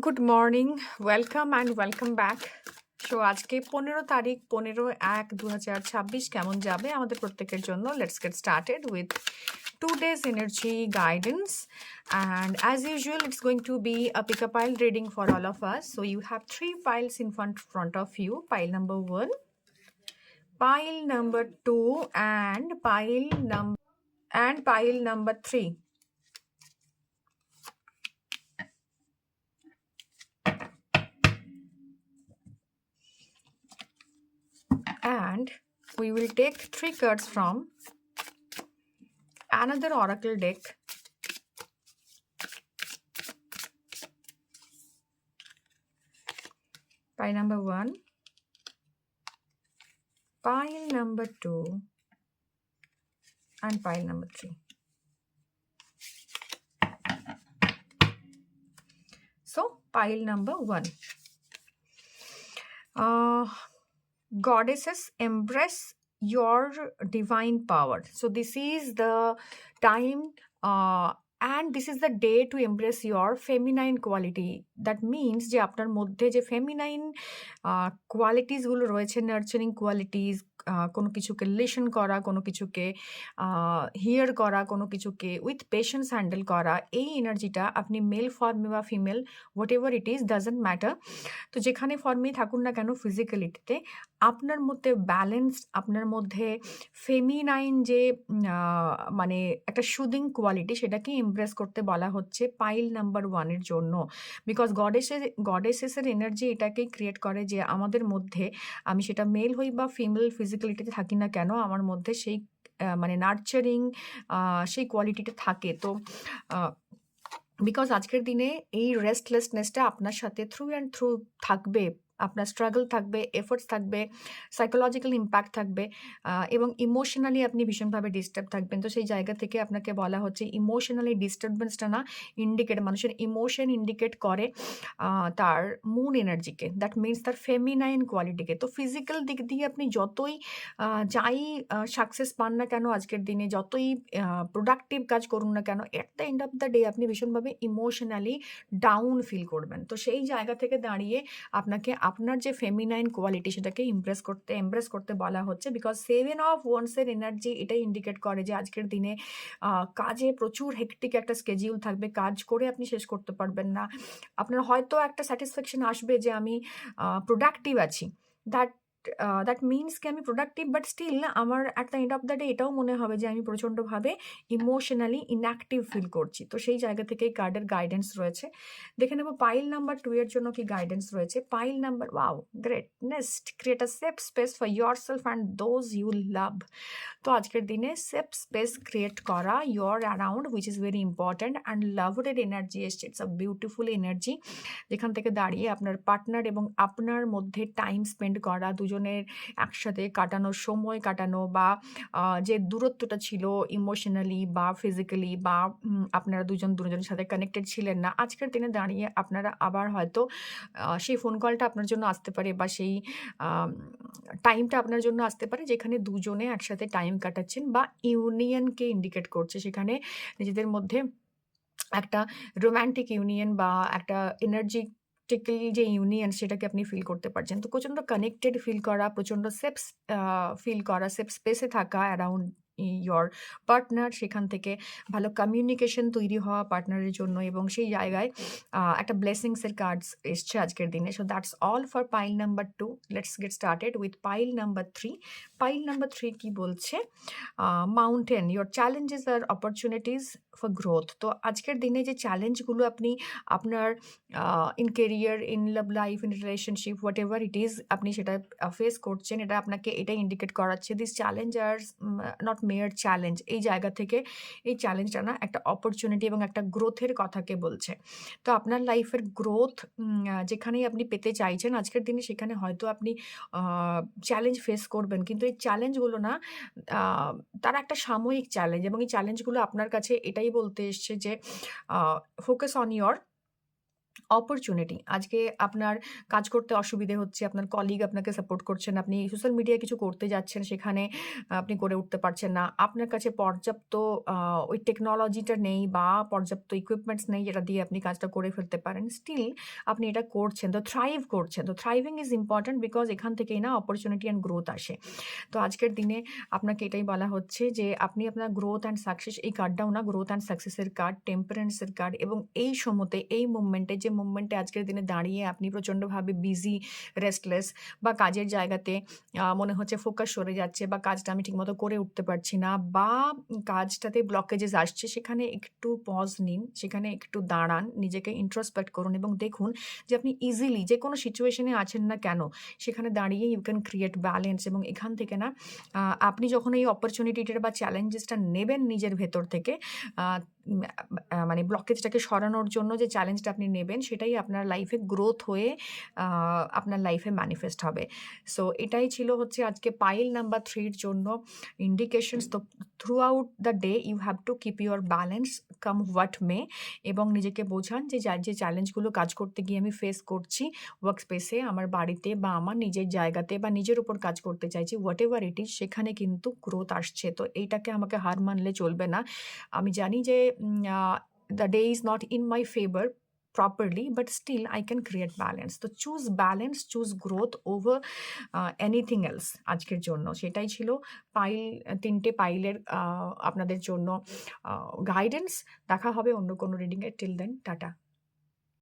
Good morning, welcome and welcome back. So আজকে 15 তারিখ, 15/1/2026 কেমন যাবে আমাদের প্রত্যেকের জন্য? Let's get started with 2 days energy guidance. And as usual, it's going to be a pick a pile reading for all of us. So you have 3 piles in front of you. Pile number 1, pile number 2, and pile number 3. And we will take 3 cards from another oracle deck. Pile number 1, pile number 2, and pile number 3. So pile number 1, goddesses, embrace your divine power. So this is the time, and this is the day to embrace your feminine quality. That means যে আপনার মধ্যে যে feminine qualities গুলো রয়েছে, nurturing qualities, কোনো কিছুকে listen করা, কোনো কিছুকে হিয়ার করা, কোনো কিছুকে উইথ পেশেন্স হ্যান্ডেল করা, এই এনার্জিটা আপনি মেল ফর্মে বা female what ever it is, doesn't matter. তো যেখানে ফর্মেই থাকুন না কেন, ফিজিক্যালিটিতে আপনার মধ্যে ব্যালেন্সড, আপনার মধ্যে ফেমিনাইন যে মানে একটা সুদিং কোয়ালিটি, সেটাকে এমব্রেস করতে বলা হচ্ছে পাইল নাম্বার 1 এর জন্য। বিকজ গডেসেসের এনার্জি এটাকেই ক্রিয়েট করে যে আমাদের মধ্যে, আমি সেটা মেল হই বা ফিমেল ফিজিক্যালিটিতে থাকি না কেন, আমার মধ্যে সেই মানে নার্চারিং সেই কোয়ালিটিটা থাকে। তো বিকজ আজকের দিনে এই রেস্টলেসনেসটা আপনার সাথে থ্রু অ্যান্ড থ্রু থাকবে। আপনার স্ট্রাগল থাকবে, এফোর্টস থাকবে, সাইকোলজিক্যাল ইম্প্যাক্ট থাকবে, এবং ইমোশনালি আপনি ভীষণভাবে ডিস্টার্ব থাকবেন। তো সেই জায়গা থেকে আপনাকে বলা হচ্ছে ইমোশনালি ডিস্টারবেন্সটা না ইন্ডিকেট, মানুষের ইমোশন ইন্ডিকেট করে তার মুন এনার্জিকে, দ্যাট মিনস তার ফেমিনাইন কোয়ালিটিকে। তো ফিজিক্যাল দিক দিয়ে আপনি যতই যাই সাকসেস পান না কেন আজকের দিনে, যতই প্রোডাক্টিভ কাজ করুন না কেন, at the end of the day আপনি ভীষণভাবে ইমোশনালি ডাউন ফিল করবেন। তো সেই জায়গা থেকে দাঁড়িয়ে আপনাকে আপনার যে ফেমিনাইন কোয়ালিটি সেটাকে এমব্রেস করতে বলা হচ্ছে। বিকজ 7 অফ ওয়ান্সের এনার্জি এটাই ইন্ডিকেট করে যে আজকের দিনে কাজে প্রচুর হেক্টিক একটা স্কেডিউল থাকবে, কাজ করে আপনি শেষ করতে পারবেন না। আপনার হয়তো একটা স্যাটিসফ্যাকশন আসবে যে আমি প্রোডাক্টিভ আছি, দ্যাট মিনস কি আমি প্রোডাক্টিভ, বাট স্টিল আমার at the end of the day এটাও মনে হবে যে আমি প্রচণ্ডভাবে ইমোশনালি ইনঅ্যাক্টিভ ফিল করছি। তো সেই জায়গা থেকেই কার্ডের গাইডেন্স রয়েছে। দেখে নেব পাইল নাম্বার 2 এর জন্য কি গাইডেন্স রয়েছে। Pile number, wow great, next create a safe space for yourself and those you love. তো আজকের দিনে সেফ স্পেস ক্রিয়েট করা your around, which is very important, and লাভের এনার্জি এসছে। ইটস আ বিউটিফুল এনার্জি, যেখান থেকে দাঁড়িয়ে আপনার পার্টনার এবং আপনার মধ্যে টাইম স্পেন্ড করা, দুজনের একসাথে কাটানো, সময় কাটানো, বা যে দূরত্বটা ছিল ইমোশনালি বা ফিজিক্যালি, বা আপনারা দুজনের সাথে কানেক্টেড ছিলেন না, আজকের দিনে দাঁড়িয়ে আপনারা আবার হয়তো সেই ফোন কলটা আপনার জন্য আসতে পারে, বা সেই টাইমটা আপনার জন্য আসতে পারে যেখানে দুজনে একসাথে টাইম কাটাচ্ছেন, বা ইউনিয়নকে ইন্ডিকেট করছে। সেখানে নিজেদের মধ্যে একটা রোম্যান্টিক ইউনিয়ন বা একটা এনার্জেটিক্যাল যে ইউনিয়ন, সেটাকে আপনি ফিল করতে পারছেন। তো প্রচণ্ড কানেক্টেড ফিল করা, প্রচণ্ড সেফ ফিল করা, সেফ স্পেসে থাকা অ্যারাউন্ড ইয়োর পার্টনার, সেখান থেকে ভালো কমিউনিকেশন তৈরি হওয়া পার্টনারের জন্য, এবং সেই জায়গায় একটা ব্লেসিংসের কার্ডস এসছে আজকের দিনে। So that's all for pile number 2। Let's get started with pile number 3। Pile number 3 কি বলছে? মাউন্টেন, ইয়োর চ্যালেঞ্জেস আর অপরচুনিটিস ফর গ্রোথ। তো আজকের দিনে যে চ্যালেঞ্জগুলো আপনি আপনার in career, in love life, in relationship, whatever it is, আপনি সেটা ফেস করছেন, এটা আপনাকে এটাই ইন্ডিকেট করাচ্ছে this challenge are not mere challenge. এই জায়গা থেকে এই চ্যালেঞ্জটা না একটা অপরচুনিটি এবং একটা গ্রোথের কথাকে বলছে। তো আপনার লাইফের গ্রোথ যেখানেই আপনি পেতে চাইছেন আজকের দিনে, সেখানে হয়তো আপনি চ্যালেঞ্জ ফেস করবেন, কিন্তু এই চ্যালেঞ্জগুলো না তারা একটা সাময়িক চ্যালেঞ্জ, এবং এই চ্যালেঞ্জগুলো আপনার কাছে এটাই বলতে এসছে যে ফোকাস অন ইয়োর অপরচুনিটি। আজকে আপনার কাজ করতে অসুবিধে হচ্ছে, আপনার কলিগ আপনাকে সাপোর্ট করছে না, আপনি সোশ্যাল মিডিয়ায় কিছু করতে যাচ্ছেন, সেখানে আপনি করে উঠতে পারছেন না। আপনার কাছে পর্যাপ্ত আ ওই টেকনোলজিটা নেই বা পর্যাপ্ত ইকুইপমেন্টস নেই যেটা দিয়ে আপনি কাজটা করে ফেলতে পারেন। স্টিল আপনি এটা করছেন, তো থ্রাইভ করছেন। তো থ্রাইভিং ইজ ইম্পোর্টেন্ট বিকজ এখান থেকেই না অপরচুনিটি অ্যান্ড গ্রোথ আসে। তো আজকের দিনে আপনাকে এটাই বলা হচ্ছে যে আপনি আপনার গ্রোথ অ্যান্ড সাকসেস, এই কার্ডটাও না গ্রোথ অ্যান্ড সাকসেসের কার্ড, টেম্পারেন্সের কার্ড, এবং এই সময়তে, এই মুভমেন্টে, যে মুভমেন্টে আজকের দিনে দাঁড়িয়ে আপনি প্রচণ্ডভাবে বিজি, রেস্টলেস, বা কাজের জায়গাতে মনে হচ্ছে ফোকাস সরে যাচ্ছে, বা কাজটা আমি ঠিকমতো করে উঠতে পারছি না, বা কাজটাতে ব্লকেজেস আসছে, সেখানে একটু পজ নিন, সেখানে একটু দাঁড়ান, নিজেকে ইন্ট্রোস্পেক্ট করুন এবং দেখুন যে আপনি ইজিলি যে কোনো সিচুয়েশনে আছেন না কেন, সেখানে দাঁড়িয়ে ইউ ক্যান ক্রিয়েট ব্যালেন্স। এবং এখান থেকে না আপনি যখন এই অপরচুনিটিটা বা চ্যালেঞ্জেসটা নেবেন নিজের ভেতর থেকে, আ উম মানে ব্লকেজটাকে সরানোর জন্য যে চ্যালেঞ্জটা আপনি নেবেন, সেটাই আপনার লাইফে গ্রোথ হয়ে আ আপনার লাইফে ম্যানিফেস্ট হবে। সো এটাই ছিল হচ্ছে আজকে পাইল নাম্বার 3 এর জন্য ইন্ডিকেশনস। তো throughout the day you have to keep your balance come what may, এবং নিজেকে বোঝান যে যে চ্যালেঞ্জগুলো কাজ করতে গিয়ে আমি ফেস করছি ওয়ার্ক স্পেসে, আমার বাড়িতে, বা আমার নিজের জায়গাতে, বা নিজের উপর কাজ করতে চাইছি, হোয়াট এভার ইট ইজ, সেখানে কিন্তু গ্রোথ আসছে। তো এইটাকে আমাকে হার মানলে চলবে না। আমি জানি যে the day is not in my favour properly, but still I can create balance. তো choose balance, choose growth over anything else আজকের জন্য। সেটাই ছিল পাইল, ৩ টে পাইলের আপনাদের জন্য গাইডেন্স। দেখা হবে অন্য কোনো রিডিংয়ে। Till then tata.